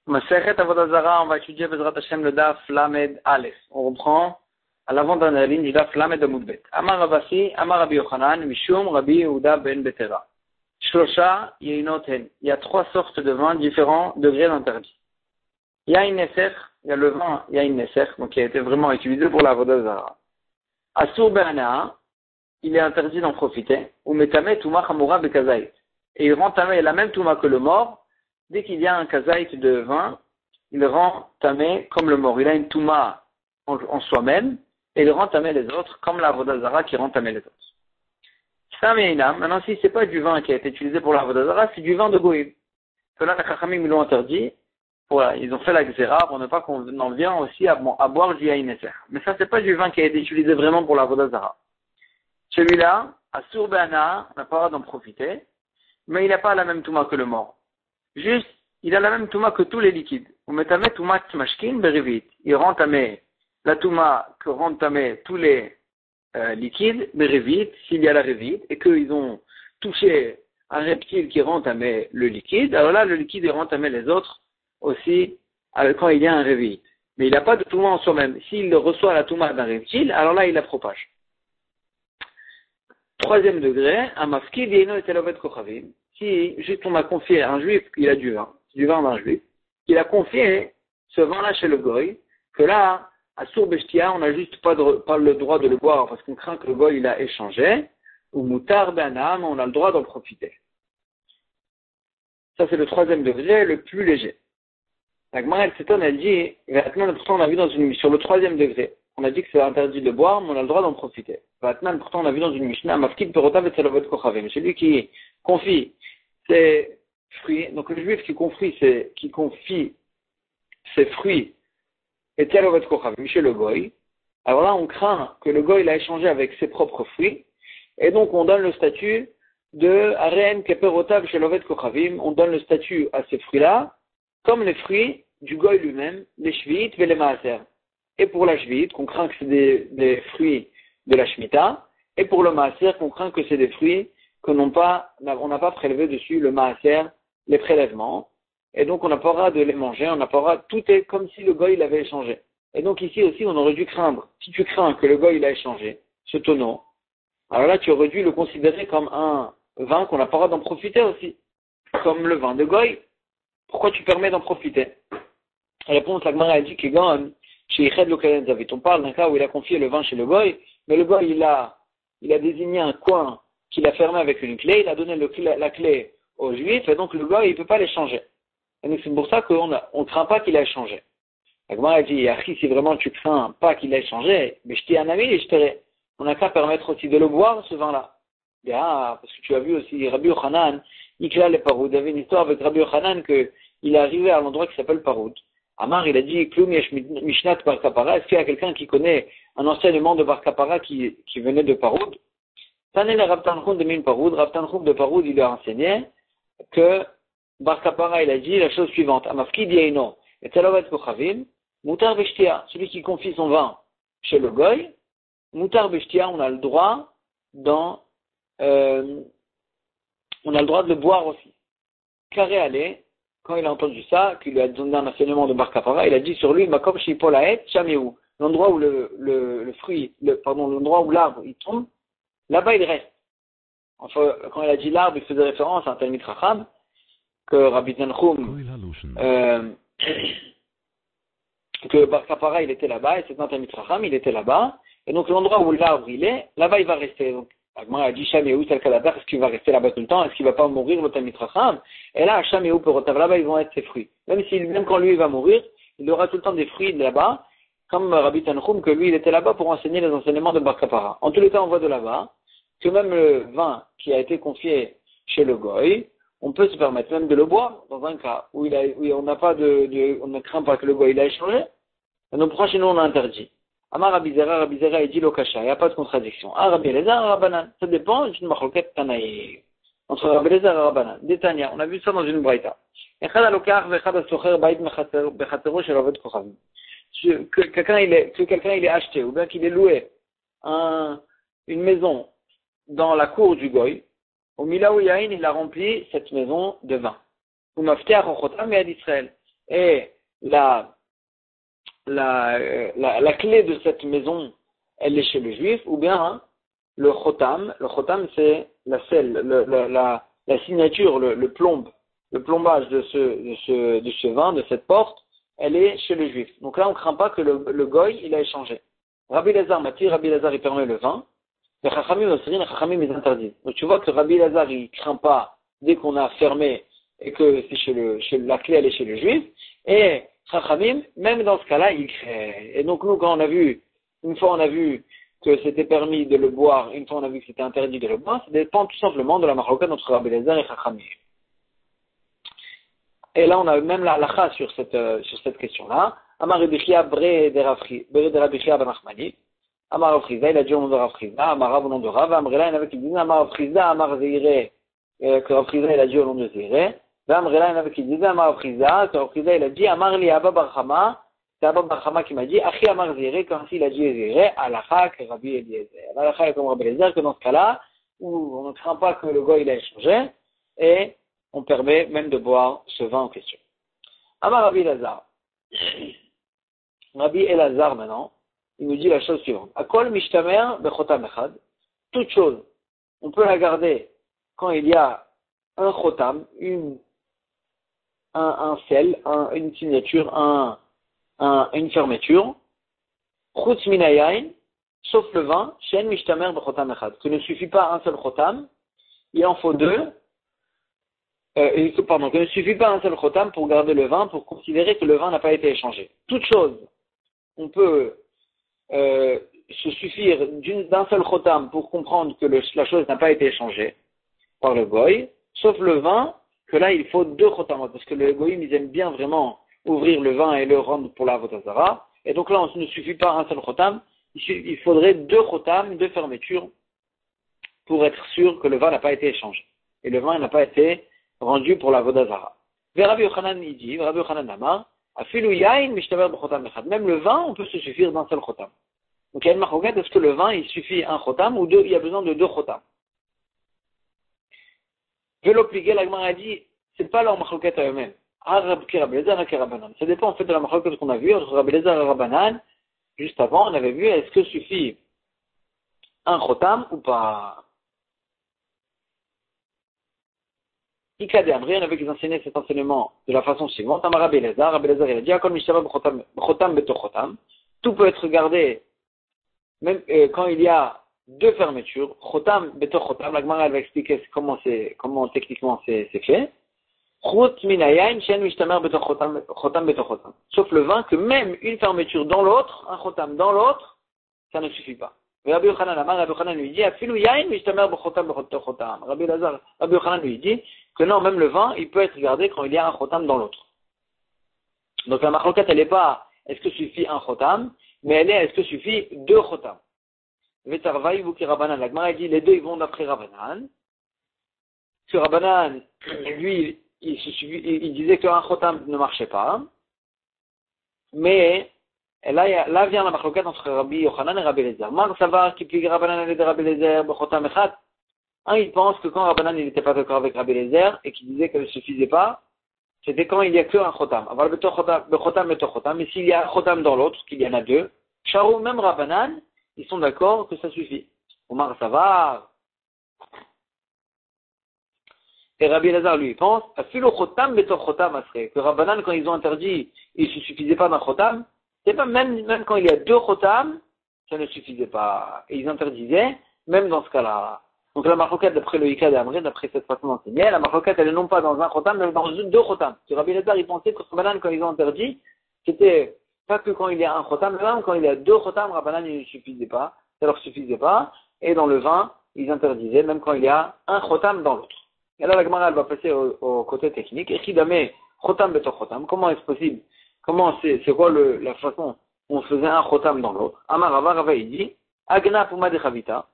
Masechet Avodah Zarah, on va étudier Bezrat Hashem le Daf Lamed Aleph. On reprend à l'avant-dernière ligne du Daf Lamed Amud Bet. Amar Rabasi, Amar Rabbi Yochanan, Mishum Rabbi Yehuda ben Betera. Shlosha Yeinoten. Il y a trois sortes de vins, différents degrés d'interdit. Yain Nesech, il y a le vin Yain Nesech, donc qui a été vraiment utilisé pour la Avodah Zarah. Asur Be'anaa, il est interdit d'en profiter. Ou Metame Touma Chamura Bekazait. Et il rend tamé la même Touma que le mort. Dès qu'il y a un kazaït de vin, il rend tamé comme le mort. Il a une touma en soi-même, et il rend tamé les autres, comme la Avodah Zarah qui rend tamé les autres. Ça, mais maintenant, si c'est pas du vin qui a été utilisé pour la Avodah Zarah, c'est du vin de Goïm. Que là, les Chachamim l'ont interdit. Voilà, ils ont fait la Xéra pour ne pas qu'on en vienne aussi à boire du Yain Neser. Mais ça, c'est pas du vin qui a été utilisé vraiment pour la Avodah Zarah. Celui-là, à Sourbana, on n'a pas le droit d'en profiter, mais il n'a pas la même touma que le mort. Juste, il a la même touma que tous les liquides. On met tamé touma tmashkin berivit. Il rend tamé la touma que rendent tamé tous les liquides berivit, s'il y a la révite, et qu'ils ont touché un reptile qui rend tamé le liquide. Alors là, le liquide rend tamé les autres aussi quand il y a un révite. Mais il n'a pas de touma en soi-même. S'il reçoit la touma d'un reptile, alors là, il la propage. Troisième degré, un mafkid yeno et telovet kochavim. Si juste on a confié à un juif qu'il a du vin d'un juif, qu'il a confié ce vin-là chez le goy, que là, à Sourbeshtia, on n'a juste pas le droit de le boire parce qu'on craint que le goy il a échangé, ou moutar banam, on a le droit d'en profiter. Ça c'est le troisième degré, le plus léger. La Gemara elle s'étonne, elle dit, maintenant pourtant on a vu sur le troisième degré, on a dit que c'est interdit de boire, mais on a le droit d'en profiter. Maintenant pourtant on a vu dans une Mishnah, mafkid perotav et tzelovet kochavim, celui qui confie ses fruits, donc le juif qui confie ses fruits et tzelovet kochavim chez le goy, alors là on craint que le goy l'a échangé avec ses propres fruits, et donc on donne le statut de aren keperotav chez lovet kochavim, on donne le statut à ces fruits-là, comme les fruits du goy lui-même, les shvit et les maaser. Et pour la shvit, qu'on craint que c'est des fruits de la shmita, et pour le maaser, qu'on craint que c'est des fruits qu'on n'a pas prélevé dessus le maaser, les prélèvements, et donc on n'a pas le droit de les manger, tout est comme si le goy l'avait échangé. Et donc ici aussi, on aurait dû craindre, si tu crains que le goy l'a échangé, ce tonneau, alors là, tu aurais dû le considérer comme un vin qu'on n'a pas le droit d'en profiter aussi, comme le vin de goy. Pourquoi tu permets d'en profiter? La réponse, la Gemara a dit que chez Iched Lokalen Zavit, on parle d'un cas où il a confié le vin chez le goy, mais le goy, il a désigné un coin qu'il a fermé avec une clé, il a donné la clé aux juifs, et donc le goy, il ne peut pas l'échanger. Et donc c'est pour ça qu'on ne craint pas qu'il a échangé. La Gemara a dit, Achi, si vraiment tu crains pas qu'il a échangé, mais je t'ai un ami et je t'ai. On n'a qu'à permettre aussi de le boire, ce vin-là. Parce que tu as vu aussi Rabbi Yochanan, Ikla le Paroud, il y avait une histoire avec Rabbi Yochanan qu'il est arrivé à l'endroit qui s'appelle Paroud. Amar, il a dit, Kloum yesh mishnat bar kapara, est-ce qu'il y a quelqu'un qui connaît un enseignement de bar kapara qui venait de Paroud? Tanel Rav Tanchum de Min Paroud, Rav Tanchum de Paroud, il a enseigné que bar kapara, il a dit la chose suivante, Amafkid yeino, et telavet kochavim, mutar beshtia, celui qui confie son vin chez le goy, mutar beshtia, on a le droit de le boire aussi. Carré allé, quand il a entendu ça, qu'il lui a donné un enseignement de bar kapara, il a dit sur lui, makom shipolaet chameu, l'endroit où l'endroit où l'arbre il tombe, là-bas il reste. Enfin, quand il a dit l'arbre, il faisait référence à un Talmid Chacham, que Rabbi Tanchum, que bar kapara il était là-bas, et c'est un Talmid Chacham, il était là-bas, et donc l'endroit où l'arbre il est, là-bas il va rester. Donc, Agma a dit Shaméou, tel Kadatar, est-ce qu'il va rester là-bas tout le temps? Est-ce qu'il va pas mourir le Talmid Chacham? Et là, Shaméou peut retav là-bas, ils vont être ses fruits. Même quand lui il va mourir, il aura tout le temps des fruits de là-bas, comme Rabbi Tanchum, que lui il était là-bas pour enseigner les enseignements de Bar Kapara. En tous les cas, on voit de là-bas que même le vin qui a été confié chez le goy, on peut se permettre même de le boire dans un cas où on ne craint pas que le goy il a échangé. Et donc pourquoi chez nous on a interdit? Amar Rabbi Zera, il dit Lokasha, il n'y a pas de contradiction. Rabbi Elazar, Rabbanan. Ça dépend d'une machloket Tanaï. Entre Rabbi Elazar et Rabbanan. Détania, on a vu ça dans une braïta. Echad alokach vechad asocher bait bechatero shel oved kochavim. Que quelqu'un il ait acheté, ou bien qu'il ait loué une maison dans la cour du goy, au Milaou Yahin, il a rempli cette maison de vin. Ou mafteach ochotam et ad Israël. et la clé de cette maison, elle est chez le juif, ou bien le chotam c'est la signature, le plombage de ce vin, de cette porte, elle est chez le juif. Donc là, on ne craint pas que le goy, il a échangé. Rabbi Lazar Mati, Rabbi Lazar, il permet le vin. Les Chachamim aussi, les Chachamim, ils interdisent. Donc tu vois que Rabbi Lazar, il craint pas dès qu'on a fermé et que c'est la clé, elle est chez le juif. Et Chachamim, même dans ce cas-là, il craint. Et donc nous, quand une fois on a vu que c'était permis de le boire, une fois on a vu que c'était interdit de le boire, ça dépend tout simplement de la marloquette entre Rabbi Lazar et Chachamim. Et là, on a même la halakha sur cette question-là. Amar Rabbi Chia bre de Rabbi Chia ben Nachmani. Amar Rav Chizda, il a dit au nom de Rav Chizda. Amar Rav au nom de Rav. Amrela, il y en avait qui disaient Amar Rav Chizda, Amar Zeireh, que Rav Chizda, il a dit au nom de Zeireh. Amrela, il y en avait qui disaient Amar Rav Chizda, que Rav Chizda, il a dit Amar li Abba bar Chama. C'est Abba bar Chama qui m'a dit Achi Amar Zeireh, comme s'il a dit Zeireh, halakha que Rabbi Eliezer. Halakha est comme Rabbi Eliezer, que dans ce cas-là, où on ne craint pas que le goy il a échangé, et on permet même de boire ce vin en question. Amar Rabbi Elazar. Rabbi Elazar maintenant, il nous dit la chose suivante. Akol mishtamer bechotam echad. Toute chose, on peut la garder quand il y a un chotam, un sel, une signature, une fermeture. Chutz minayain, sauf le vin, shen mishtamer bechotam echad. Que ne suffit pas un seul chotam, il en faut deux. Que ne suffit pas un seul chotam pour garder le vin, pour considérer que le vin n'a pas été échangé. Toute chose, on peut se suffire d'un seul chotam pour comprendre que la chose n'a pas été échangée par le goy, sauf le vin, que là il faut deux chotam, parce que le goyim ils aiment bien vraiment ouvrir le vin et le rendre pour la avodah, et donc là on ne suffit pas un seul chotam, il faudrait deux chotam, deux fermetures, pour être sûr que le vin n'a pas été échangé, et le vin n'a pas été rendu pour la vodazara. Rabbi Yochanan il dit, Rabbi Yochanan Amar, afilu yain mishtaber b'chotam echad. Même le vin, on peut se suffire d'un seul chotam. Donc il y a une marquette, est-ce que le vin, il suffit un chotam ou deux, il y a besoin de deux chotam. Velo pligé, la Gemara a dit, c'est pas leur marquette à eux-mêmes. Ça dépend en fait de la marquette qu'on a vue entre Rabbi Elazar et Rabbanan. Juste avant, on avait vu, est-ce que suffit un chotam ou pas? Ikade Amri, on avait qu'ils enseignaient cet enseignement de la façon suivante. Amar Rabbi Elazar, il a dit, Akol mishtaber b'chotam beto chotam. Tout peut être gardé, même quand il y a deux fermetures. Chotam beto chotam. La Gemara elle va expliquer comment techniquement c'est fait. Chut minayain shen mishtamer beto chotam beto chotam. Sauf le vin que même une fermeture dans l'autre, un chotam dans l'autre, ça ne suffit pas. Rabbi Yochanan Amar, Rabbi Yochanan lui dit, afilu yain mishtamer b'chotam beto chotam. Rabbi Yochanan lui dit que non, même le vin, il peut être gardé quand il y a un chotam dans l'autre. Donc la marloquette, elle n'est pas est-ce que suffit un chotam, mais elle est est-ce que suffit deux chotam. Vetarvaï vuki Rabbanan. La Gemara dit les deux ils vont d'après Rabbanan. Parce que Rabbanan, lui, il disait qu'un chotam ne marchait pas. Mais là vient la marloquette entre Rabbi Yochanan et Rabbi Elazar. Mar savar qui plie Rabbanan et Rabbi Elazar b'chotam echad. Il pense que quand Rabbanan il n'était pas d'accord avec Rabbi Elazar et qu'il disait qu'elle ne suffisait pas, c'était quand il n'y a qu'un chotam. Alors le chotam, mais s'il y a un chotam dans l'autre, qu'il y en a deux, Charou, même Rabbanan, ils sont d'accord que ça suffit. Omar Savar. Et Rabbi Elazar lui pense, que Rabbanan quand ils ont interdit, il ne se suffisait pas d'un chotam, c'est pas même quand il y a deux chotam, ça ne suffisait pas. Et ils interdisaient, même dans ce cas-là. Donc la marloquette d'après le Ika d'Amré, d'après cette façon d'enseigner, la marloquette elle est non pas dans un chotam, mais dans deux chotam. Rabbi Elazar il pensait que Rabbanan quand ils ont interdit, c'était pas que quand il y a un chotam, mais même quand il y a deux chotam, Rabbanan il ne suffisait pas, ça leur suffisait pas, et dans le vin, ils interdisaient, même quand il y a un chotam dans l'autre. Et là la Gemara elle va passer au côté technique, et Chidame, chotam beto chotam, comment est-ce possible? Comment c'est quoi la façon où on faisait un chotam dans l'autre? Amar Rava il dit, Agna Puma de Chavita,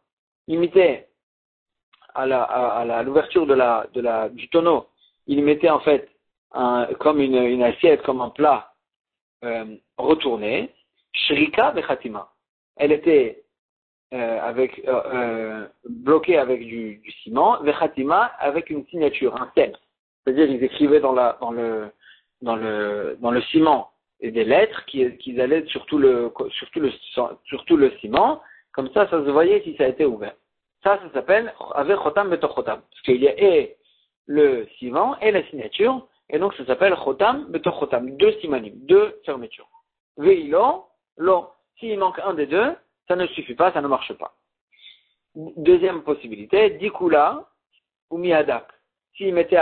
il mettait à l'ouverture du tonneau, il mettait en fait comme une assiette, comme un plat retourné, shrika bechatima. Elle était bloquée avec du ciment, bechatima avec une signature, un thème. C'est-à-dire ils écrivaient dans dans le ciment et des lettres qui allaient sur tout le ciment. Comme ça se voyait si ça a été ouvert. Ça s'appelle avec chotam betor chotam. Parce qu'il y a et le ciment et la signature. Et donc ça s'appelle chotam betor chotam. Deux simanim, deux fermetures. Veilo, lo. S'il manque un des deux, ça ne suffit pas, ça ne marche pas. Deuxième possibilité, dikula ou miadak. S'il mettait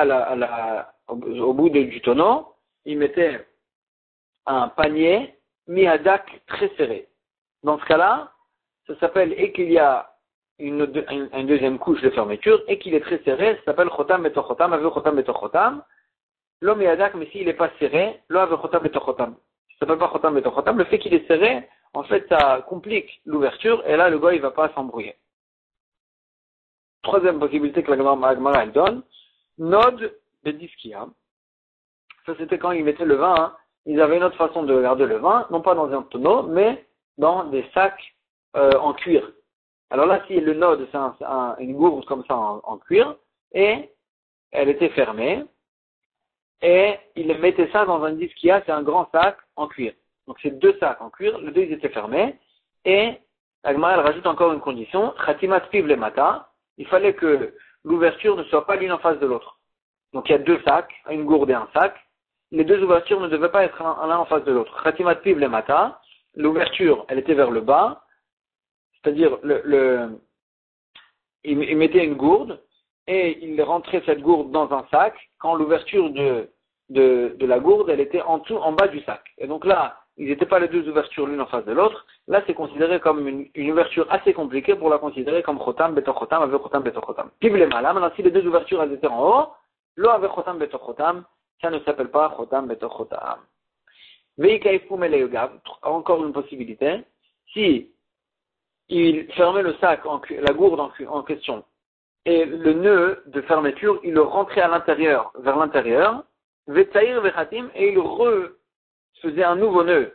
au bout du tonneau, il mettait un panier miadak très serré. Dans ce cas-là, ça s'appelle, et qu'il y a une deuxième couche de fermeture, et qu'il est très serré, ça s'appelle chotam betor chotam, avec chotam betor chotam. Lo miadak, mais s'il n'est pas serré, lo avec chotam betor chotam. Ça s'appelle pas chotam betor chotam. Le fait qu'il est serré, en fait, ça complique l'ouverture, et là, le goy, il va pas s'embrouiller. Troisième possibilité que la Gemara elle donne, nod de diskia. Ça, c'était quand ils mettaient le vin, hein. Ils avaient une autre façon de garder le vin, non pas dans un tonneau, mais dans des sacs en cuir. Alors là, si le nod, c'est une gourde comme ça en cuir, et elle était fermée, et ils mettaient ça dans un diskia, c'est un grand sac en cuir. Donc c'est deux sacs en cuir, les deux ils étaient fermés, et la Gemara elle rajoute encore une condition, chatimat piv le mata. Il fallait que l'ouverture ne soit pas l'une en face de l'autre. Donc il y a deux sacs, une gourde et un sac. Les deux ouvertures ne devaient pas être l'un en face de l'autre. Khatimat piv le mata, l'ouverture, elle était vers le bas, c'est-à-dire il mettait une gourde et il rentrait cette gourde dans un sac quand l'ouverture de la gourde, elle était en bas du sac. Et donc là, ils n'étaient pas les deux ouvertures l'une en face de l'autre. Là, c'est considéré comme une ouverture assez compliquée pour la considérer comme chotam, betor chotam, avec chotam, betor chotam. Piv le mala, maintenant si les deux ouvertures elles étaient en haut, lo avec chotam, betor chotam, ça ne s'appelle pas chotam, betor chotam. Veikaifu meleyogav, encore une possibilité, si il fermait le sac, la gourde en question, et le nœud de fermeture, il le rentrait à l'intérieur, vers l'intérieur, vetzaïr vechatim, et il faisait un nouveau nœud.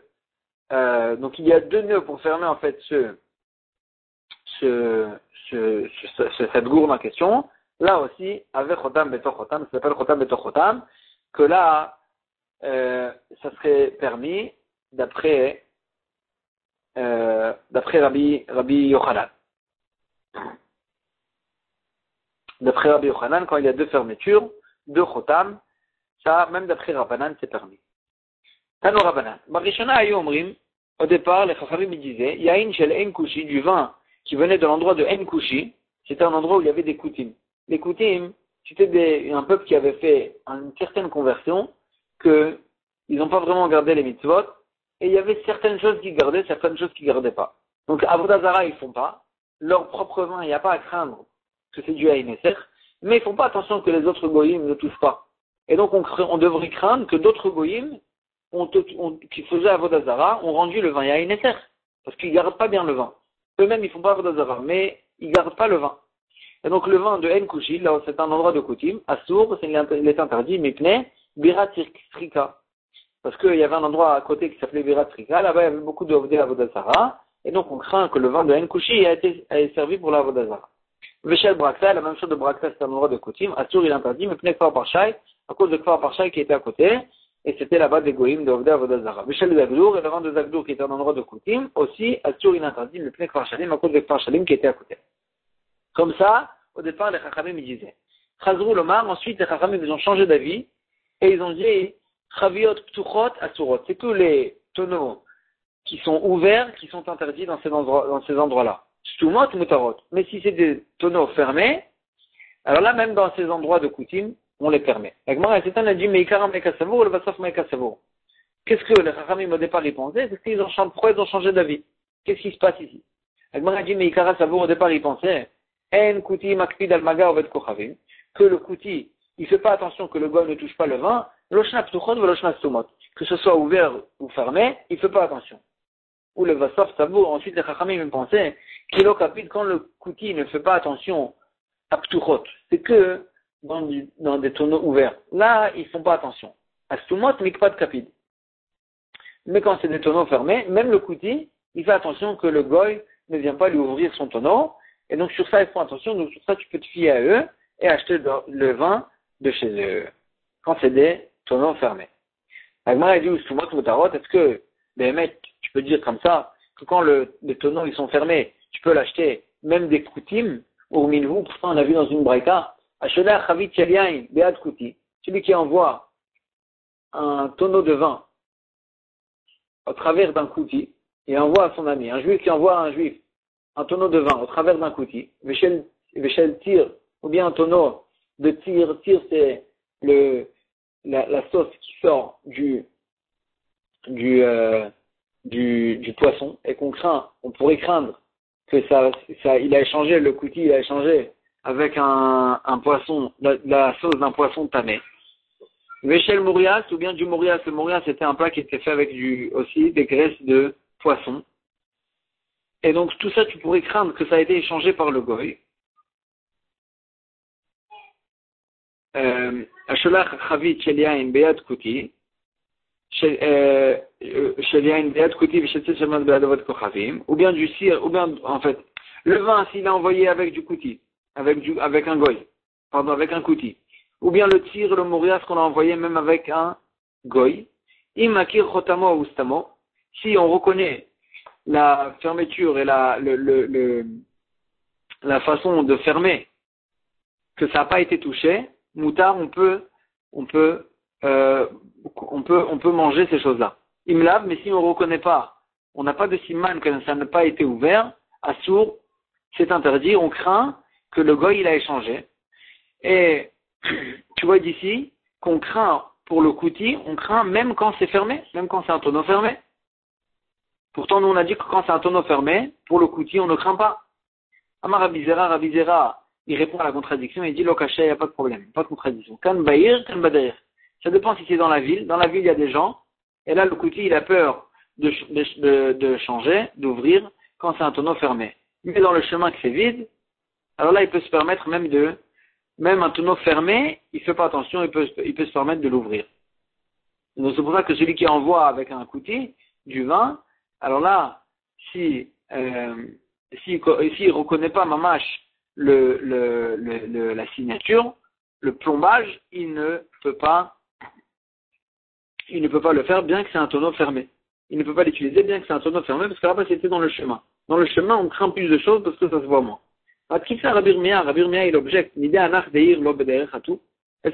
Donc il y a deux nœuds pour fermer en fait cette gourde en question. Là aussi, avec chotam betor chotam, ça s'appelle chotam betor chotam, que là, ça serait permis d'après Rabbi Yochanan. D'après Rabbi Yochanan, quand il y a deux fermetures, deux chotam, ça, même d'après Rabbanan, c'est permis. Tano Rabbanan. Barishona ayu omrim, au départ, les Chachamim disaient, Yain shel en kushi, du vin qui venait de l'endroit de en kushi, c'était un endroit où il y avait des koutim. Les koutim, c'était un peuple qui avait fait une certaine conversion, que ils n'ont pas vraiment gardé les mitzvot, et il y avait certaines choses qu'ils gardaient, certaines choses qu'ils gardaient pas. Donc, Avodah Zara, ils font pas. Leur propre vin, il n'y a pas à craindre que c'est dû à Inesser, mais ils font pas attention que les autres goyim ne touchent pas. Et donc, on devrait craindre que d'autres goyim, qui faisaient Avodah Zara, ont rendu le vin à Inesser. Parce qu'ils gardent pas bien le vin. Eux-mêmes, ils font pas Avodah Zara, mais ils gardent pas le vin. Et donc, le vin de En Kushi, là, c'est un endroit de Koutim, à Sour, il est interdit, mais Pnei, Birat Trika. Parce qu'il y avait un endroit à côté qui s'appelait Birat Trika, là-bas, il y avait beaucoup de Avodah Zara, et donc, on craint que le vin de En Kushi a été servi pour la Avodah Zara. Veshel Brakta, la même chose de Brakta, c'est un endroit de Koutim, à Sour, il est interdit, mais Pnei Kfar Parshai, à cause de Kfar Parshai qui était à côté, et c'était là-bas des goïms de Avodah Zara. Veshel Zagdour, et le vin de Zagdour qui était un endroit de Koutim, aussi, à Sour, il est interdit, mais Pnei Kfar Shalim, à cause de Kfar Shalim qui était à côté. Comme ça, au départ, les Chachamim ils disaient. Chazrou Lomar, ensuite les Chachamim ils ont changé d'avis et ils ont dit Chaviot Ptuchot Asurot. C'est tous les tonneaux qui sont ouverts qui sont interdits dans ces endroits-là. Stumot Mutarot. Mais si c'est des tonneaux fermés, alors là même dans ces endroits de Koutim, on les permet. La Gemara a dit Meikaram Meikasavour, le Vassaf Meikasavour. Qu'est-ce que les Chachamim au départ ils pensaient? Pourquoi ils ont changé d'avis? Qu'est-ce qui se passe ici? La Gemara a dit Meikara Savour au départ ils pensaient En Kouti Makpid Al-Maga Ovet Kochavim, que le Kouti, il fait pas attention que le goy ne touche pas le vin, Loshna Ptuchot ou Loshna Stumot, que ce soit ouvert ou fermé, il fait pas attention. Ou le Vassaf Savour, ensuite les Chachamim pensaient Kilo Kapid, quand le Kouti ne fait pas attention à Ptuchot, c'est que dans des tonneaux ouverts. Là, ils font pas attention. À Stumot, Mikpad Kapid. Mais quand c'est des tonneaux fermés, même le Kouti, il fait attention que le goy ne vient pas lui ouvrir son tonneau. Et donc sur ça, ils font attention. Donc sur ça, tu peux te fier à eux et acheter le vin de chez eux. Quand c'est des tonneaux fermés. Agmara a dit, est-ce que, les mecs, tu peux dire comme ça, que quand les tonneaux, ils sont fermés, tu peux l'acheter, même des koutim, ou minvou, pourtant on a vu dans une braïka, Ashoda Chavit Cheliain, Beat Kouti, celui qui envoie un tonneau de vin au travers d'un kouti, et envoie à son ami, un juif qui envoie à un juif un tonneau de vin au travers d'un kouti, Veshel tir, ou bien un tonneau de tir, c'est la sauce qui sort du poisson, et on pourrait craindre que il a échangé, le kouti, il a échangé avec un poisson, la sauce d'un poisson tamé. Veshel Mourias, ou bien du Mourias. Le Mourias, c'était un plat qui était fait avec aussi des graisses de poisson. Et donc, tout ça, tu pourrais craindre que ça a été échangé par le goy. Asholach Chavit Sheliain Beat Kuti. Sheliain Beat Kuti Veshetzet Shemat Beadavot Kochavim. Ou bien du cire, ou bien, en fait, le vin, s'il a envoyé avec du kuti, avec un goy. Pardon, avec un kuti. Ou bien le tir, le mourias qu'on a envoyé même avec un goy. Imakir chotamo ou stamo. Si on reconnaît la fermeture et la façon de fermer, que ça n'a pas été touché, moutard, on peut manger ces choses-là. Imlab, mais si on ne reconnaît pas, on n'a pas de siman que ça n'a pas été ouvert, assour, c'est interdit, on craint que le goy il a échangé. Et tu vois d'ici qu'on craint pour le kouti, on craint même quand c'est fermé, même quand c'est un tonneau fermé. Pourtant, nous on a dit que quand c'est un tonneau fermé, pour le kouti, on ne craint pas. Amar Rabizera, il répond à la contradiction, il dit Lokaché, il n'y a pas de problème, pas de contradiction. Kan Bahir, Kan Badair. Ça dépend si c'est dans la ville. Dans la ville, il y a des gens, et là, le kouti, il a peur de changer, d'ouvrir, quand c'est un tonneau fermé. Mais dans le chemin qui c'est vide, alors là, il peut se permettre même un tonneau fermé, il ne fait pas attention, il peut se permettre de l'ouvrir. Donc c'est pour ça que celui qui envoie avec un kouti du vin, alors là, s'il reconnaît pas mamash la signature, le plombage, il ne peut pas le faire bien que c'est un tonneau fermé. Il ne peut pas l'utiliser bien que c'est un tonneau fermé parce que là-bas c'était dans le chemin. Dans le chemin, on craint plus de choses parce que ça se voit moins. Rabbi Irmia, il objecte, est-ce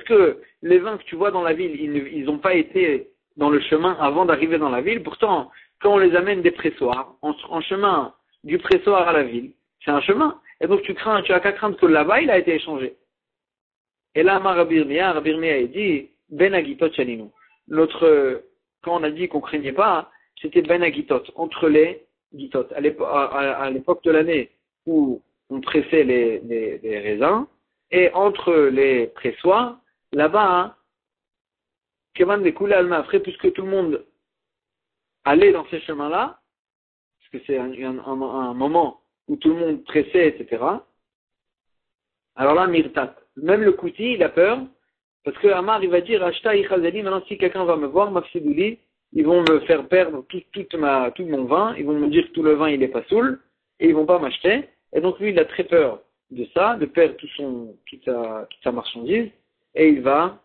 que les vins que tu vois dans la ville, ils n'ont pas été dans le chemin avant d'arriver dans la ville? Pourtant, quand on les amène des pressoirs, en chemin du pressoir à la ville, c'est un chemin. Et donc tu as qu'à craindre que là-bas, il a été échangé. Et là, Rabbi Irmia, il dit, Ben Agitot Shalinu. Quand on a dit qu'on craignait pas, c'était Ben Agitot, entre les Gitot. À l'époque de l'année où on pressait les raisins, et entre les pressoirs, là-bas, Kevan de Kula Alma, après, puisque tout le monde allait dans ces chemins-là, parce que c'est un moment où tout le monde pressait, etc. Alors là, Mirtat. Même le Kouti, il a peur, parce que Amar, il va dire, Ashta Ichazeli, maintenant si quelqu'un va me voir, Mafsidouli, ils vont me faire perdre tout mon vin, ils vont me dire que tout le vin, il est pas saoul, et ils vont pas m'acheter. Et donc lui, il a très peur de ça, de perdre toute sa marchandise, et il va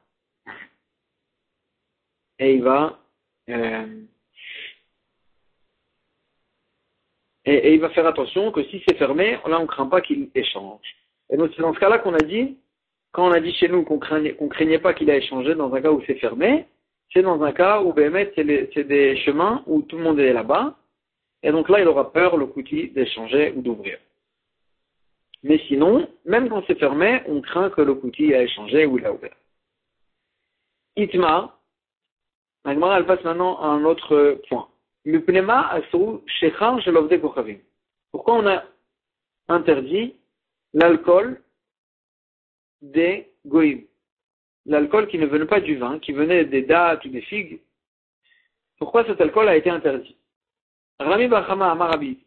faire attention que si c'est fermé, là on craint pas qu'il échange. Et donc c'est dans ce cas-là qu'on a dit, quand on a dit chez nous qu'on craignait pas qu'il a échangé dans un cas où c'est fermé, c'est dans un cas où BMS c'est des chemins où tout le monde est là-bas, et donc là il aura peur, le kouti, d'échanger ou d'ouvrir. Mais sinon, même quand c'est fermé, on craint que le kouti a échangé ou il a ouvert. Itma, la Gemara elle passe maintenant à un autre point. Mupnema asru shechar shelovde kochavim. Pourquoi on a interdit l'alcool des goïm? L'alcool qui ne venait pas du vin, qui venait des dattes ou des figues. Pourquoi cet alcool a été interdit? Rami Bachama Amar Rabbi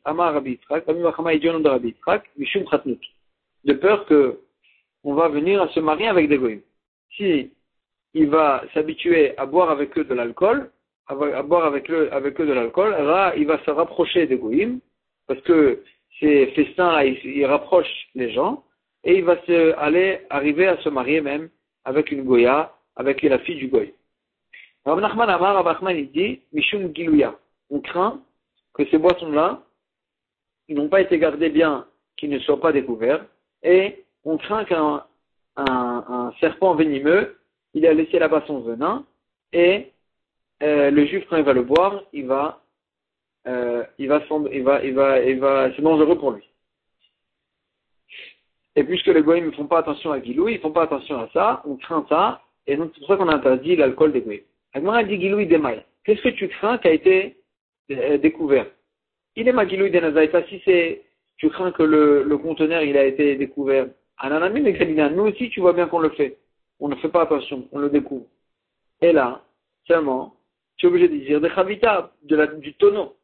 Yitzchak, Rami Bachama Idionon de Rabbi Yitzchak, Mishum Chatnut. De peur que on va venir à se marier avec des goïm. Si il va s'habituer à boire avec eux de l'alcool, à boire avec eux de l'alcool, là, il va se rapprocher des goïm, parce que ces festins-là, ils rapprochent les gens, et il va arriver à se marier même avec une goya, avec la fille du goy. Rav Nachman Amar, Rav Nachman, il dit, Mishum Gilouya. On craint que ces boissons-là, ils n'ont pas été gardés bien, qu'ils ne soient pas découverts, et on craint qu'un serpent venimeux, il a laissé là-bas son venin, et le juif, quand il va le boire, c'est dangereux pour lui. Et puisque les goïms ne font pas attention à Gilou, ils ne font pas attention à ça, on craint ça, et donc c'est pour ça qu'on a interdit l'alcool des goïms. Agmara dit Gilou Idemaï. Qu'est-ce que tu crains qui a été découvert? Il est ma Gilou Idenazai. Si tu crains que le conteneur il a été découvert. Ananami Mekalina. Nous aussi, tu vois bien qu'on le fait. On ne fait pas attention, on le découvre. Et là, seulement, tu es obligé de dire des chavita, du tonneau.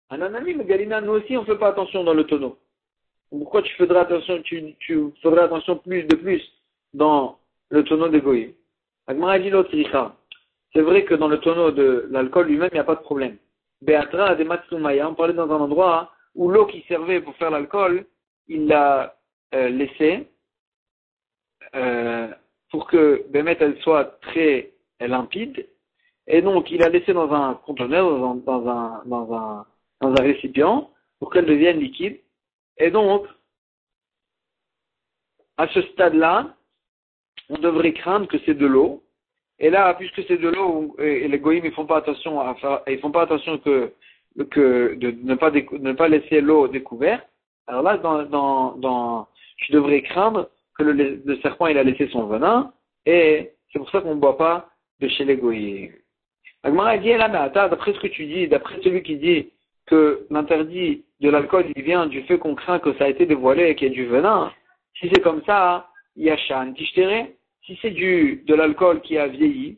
Ananami Mekalina. Nous aussi, on ne fait pas attention dans le tonneau. Pourquoi tu ferais attention, tu ferais attention plus dans le tonneau des goïms? Agmara dit l'autre richa. C'est vrai que dans le tonneau de l'alcool lui-même, il n'y a pas de problème. Beatra de Matsumaya, on parlait dans un endroit où l'eau qui servait pour faire l'alcool, il l'a laissée pour que Bémet elle soit très limpide. Et donc, il a laissé dans un conteneur, dans un récipient, pour qu'elle devienne liquide. Et donc, à ce stade-là, on devrait craindre que c'est de l'eau. Et là, puisque c'est de l'eau, et les goïms ils font pas attention que de ne pas laisser l'eau découverte. Alors là, tu devrais craindre que le serpent il a laissé son venin, et c'est pour ça qu'on ne boit pas de chez les goïms. Agmara dit là, d'après ce que tu dis, d'après celui qui dit que l'interdit de l'alcool il vient du fait qu'on craint que ça a été dévoilé et qu'il y a du venin. Si c'est comme ça, Yashan, Tishtere. Si c'est de l'alcool qui a vieilli,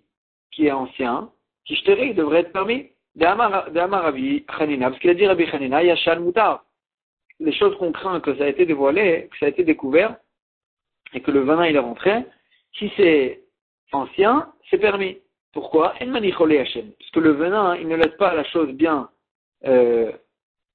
qui est ancien, Tishtere, il devrait être permis. D'Amar Rabbi Chanina, parce qu'il a dit Rabbi Chanina, Yashan Moutar. Les choses qu'on craint que ça a été dévoilé, que ça a été découvert, et que le venin il est rentré, si c'est ancien, c'est permis. Pourquoi? En manichole Hashem. Parce que le venin, il ne laisse pas la chose bien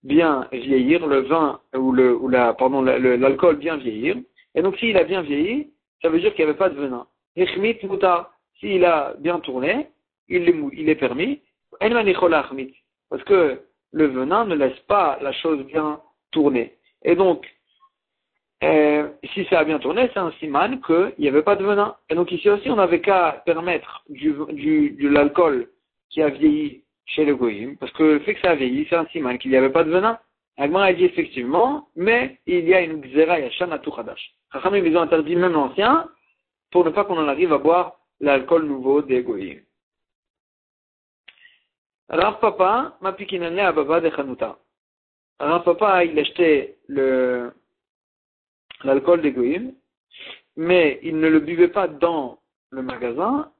vieillir, le vin l'alcool bien vieillir. Et donc s'il a bien vieilli, ça veut dire qu'il n'y avait pas de venin. Echmit mutar, s'il a bien tourné, il est permis. En manichole achmit. Parce que le venin ne laisse pas la chose bien tourner. Et donc, si ça a bien tourné, c'est un siman qu'il n'y avait pas de venin. Et donc ici aussi, on n'avait qu'à permettre de l'alcool qui a vieilli chez le goïm, parce que le fait que ça a vieilli, c'est un siman qu'il n'y avait pas de venin. Agmar a dit effectivement, mais il y a une xéra yashan à tout chadash. Chachamim, ils ont interdit même l'ancien, pour ne pas qu'on en arrive à boire l'alcool nouveau des goïm. Rav Papa, ma pikinane à baba de Chanuta. Rav Papa, il achetait l'alcool des goïm, mais il ne le buvait pas dans le magasin,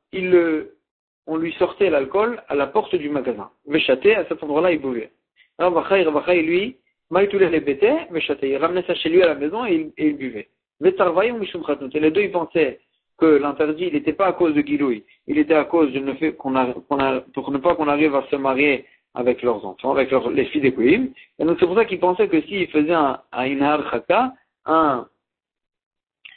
on lui sortait l'alcool à la porte du magasin. Véchaté, à cet endroit-là, il buvait. Ravachai, lui, maïtoulé les bêtés, véchaté, il ramenait ça chez lui à la maison et il buvait. Vétarvaï ou Mishum Khatnout. Et les deux, ils pensaient que l'interdit, il n'était pas à cause de Gilouï, il était à cause du fait pour ne pas qu'on arrive à se marier avec leurs enfants, avec les filles des goïm. Et donc c'est pour ça qu'ils pensaient que s'ils faisaient un inhar chaka,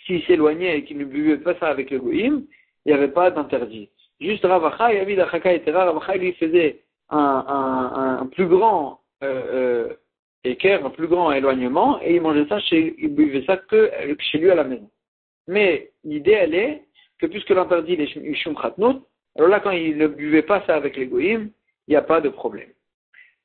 s'il s'éloignait et qu'il ne buvait pas ça avec le goïm, il n'y avait pas d'interdit. Juste Ravachai, Avid Achaka et Tera, Ravachai lui faisait un plus grand équerre, un plus grand éloignement, et il mangeait ça il buvait ça que chez lui à la maison. Mais l'idée, elle est que puisque l'interdit est Mishum Khatnout, alors là, quand il ne buvait pas ça avec les goïm, il n'y a pas de problème.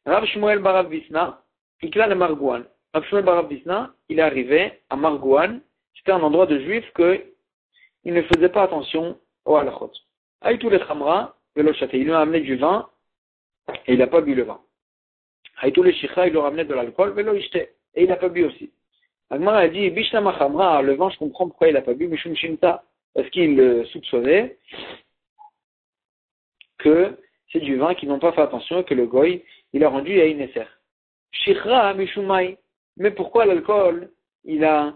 Rav Shmuel Barav Visna, Ikla le Margouan. Rav Shmuel Barav Visna, il est arrivé à Margouan. C'était un endroit de juifs qu'il ne faisait pas attention au halachot. Aïtou le Khamra, velo chaté. Il lui a amené du vin et il n'a pas bu le vin. Aïtou le Shikha, il lui a amené de l'alcool, velo ishte. Et il n'a pas bu aussi. Agmar a dit, Bishnama Khamra, le vin, je comprends pourquoi il n'a pas bu, Mishum Shimta, parce qu'il soupçonnait que c'est du vin qu'ils n'ont pas fait attention et que le goy, il a rendu à Inesser. Shikha Mishumai. Mais pourquoi l'alcool, il n'a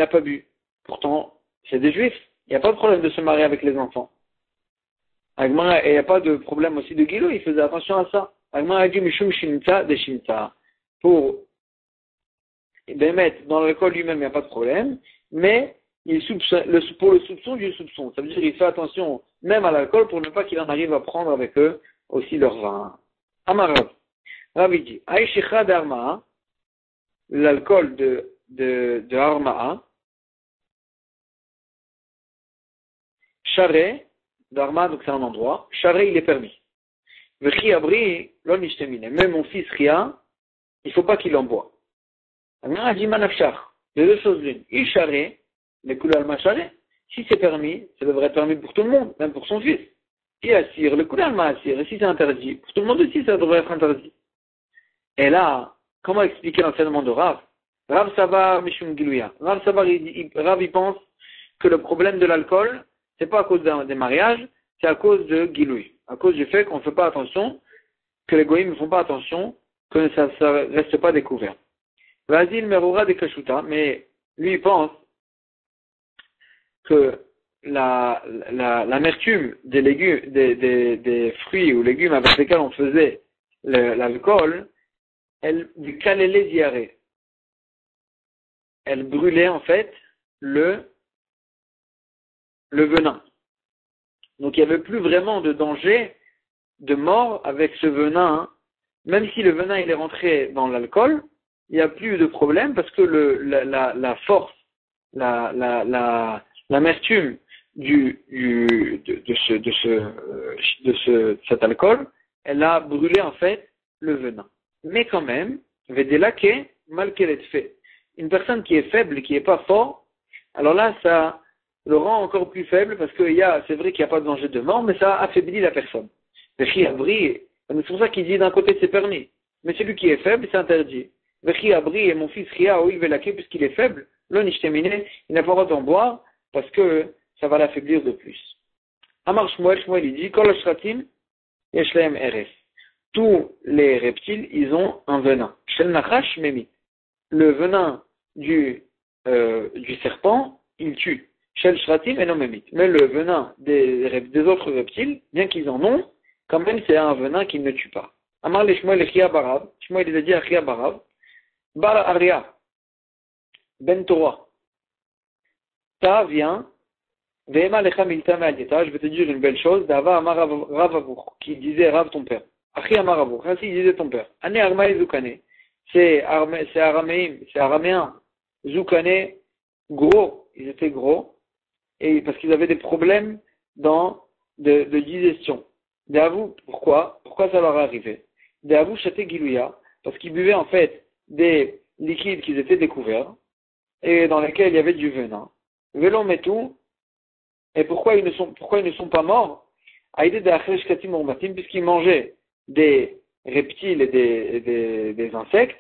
pas bu? Pourtant, c'est des juifs. Il n'y a pas de problème de se marier avec les enfants. Agmar, et il n'y a pas de problème aussi de Gilou, il faisait attention à ça. Agmar a dit, Mishum Shimta de Shimta. Pour mettre dans l'alcool lui-même, il n'y a pas de problème, mais pour le soupçon du soupçon. Ça veut dire qu'il fait attention même à l'alcool, pour ne pas qu'il en arrive à prendre avec eux aussi leur vin. Amarav. Rav dit, Aïshicha d'Arma'a, l'alcool de Arma'a, Charé, d'Arma'a, donc c'est un endroit, Charé, il est permis. V'chi abri, l'on nishtemine. Même mon fils Ria, il ne faut pas qu'il en boit. Amira dit manafshar. De deux choses l'une. Il charé, mais coulal ma charé. Si c'est permis, ça devrait être permis pour tout le monde, même pour son fils. Si assire, le coulal ma assire. Et si c'est interdit, pour tout le monde aussi, ça devrait être interdit. Et là, comment expliquer l'enseignement de Rav? Rav Sava Mishum Gilouya. Rav Sava, Rav, il pense que le problème de l'alcool, c'est pas à cause des mariages, c'est à cause de Gilouy. À cause du fait qu'on ne fait pas attention, que les goïms ne font pas attention, que ça ne reste pas découvert. Vas-y, Merura de Kashuta, mais lui, il pense que l'amertume des légumes, des fruits ou légumes avec lesquels on faisait l'alcool, du kalélé diarrhée. Elle brûlait en fait le venin. Donc il n'y avait plus vraiment de danger de mort avec ce venin. Hein. Même si le venin il est rentré dans l'alcool, il n'y a plus de problème parce que la force, l'amertume de cet alcool, elle a brûlé en fait le venin. Mais quand même, Vedelaké, mal qu'elle est fait. Une personne qui est faible et qui n'est pas fort, alors là, ça le rend encore plus faible parce que c'est vrai qu'il n'y a pas de danger de mort, mais ça affaiblit la personne. C'est pour ça qu'il dit d'un côté c'est permis, mais celui qui est faible, c'est interdit. Et mon fils Ria, il Velake, puisqu'il est faible, l'on il n'a pas le droit d'en boire parce que ça va l'affaiblir de plus. Amar Shmuel, il dit, Kol Ashratim, Yeshlaem Eres. Tous les reptiles, ils ont un venin. Shel Nachash Memi. Le venin du serpent, il tue. Shel Shratim Eno Memit. Mais le venin des autres reptiles, bien qu'ils en ont, quand même c'est un venin qui ne tue pas. Amar le Shmuel Echia Barav. Shmuel il a dit Echia Barav. Bar Aria. Ben Torah. Ta vient. Ve'ema lecha milta me'adieta. Je vais te dire une belle chose. D'ava Amar Rav Avour. Qui disait Rav ton père. Achi Amar Avour. Ainsi il disait ton père. Ane Armaï Zoukane. C'est araméen. Zoukane. Gros. Ils étaient gros. Et parce qu'ils avaient des problèmes de digestion. D'avou, pourquoi ça leur est arrivé? D'avou, châté Gilouya, parce qu'ils buvaient en fait des liquides qui étaient découverts et dans lesquels il y avait du venin. Velon metou, et pourquoi ils ne sont pas morts? Aïdé d'Achresh Katim Urmatim, puisqu'ils mangeaient des reptiles et des insectes.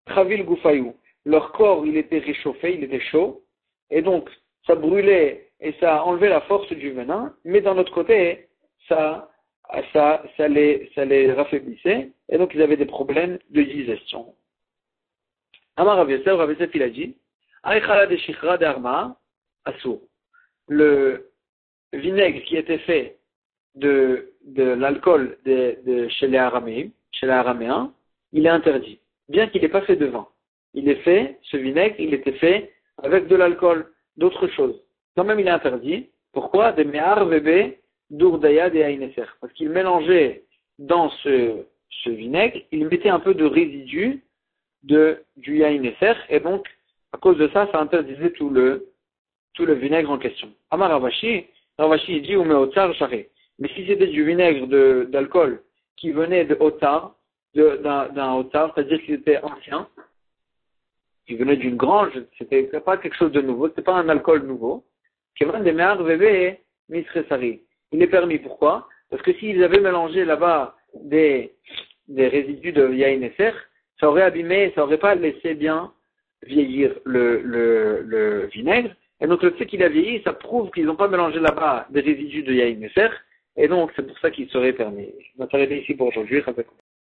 Travil Goufayou, leur corps il était réchauffé, il était chaud, et donc ça brûlait et ça enlevait la force du venin, mais d'un autre côté, ça les raffaiblissait, et donc ils avaient des problèmes de digestion. Amar Rav Yosef, il a dit, Aïchala de Shichra de Arma, Assour. Le vinaigre qui était fait de l'alcool chez les Araméens, il est interdit, bien qu'il n'ait pas fait de vin. Ce vinaigre, il était fait avec de l'alcool, d'autres choses. Quand même, il est interdit. Pourquoi? De Mehar Vebe d'Urdaya de Haïneser. Parce qu'il mélangeait dans ce vinaigre, il mettait un peu de résidus du Haïneser, et donc, à cause de ça, ça interdisait tout le vinaigre en question. Amar Ravashi dit, ou Meotsar Charé. Mais si c'était du vinaigre d'alcool qui venait de Otar, d'un Otar, c'est-à-dire qu'il était ancien, qui venait d'une grange, c'était pas quelque chose de nouveau, c'était pas un alcool nouveau, Kevan de Mehar Vebe Misresari. Il est permis. Pourquoi? Parce que s'ils avaient mélangé là-bas des résidus de Yain et Ser, ça aurait abîmé, ça aurait pas laissé bien vieillir le vinaigre. Et donc le fait qu'il a vieilli, ça prouve qu'ils n'ont pas mélangé là-bas des résidus de Yain et Ser. Et donc c'est pour ça qu'il serait permis. Je vais m'arrêter ici pour aujourd'hui.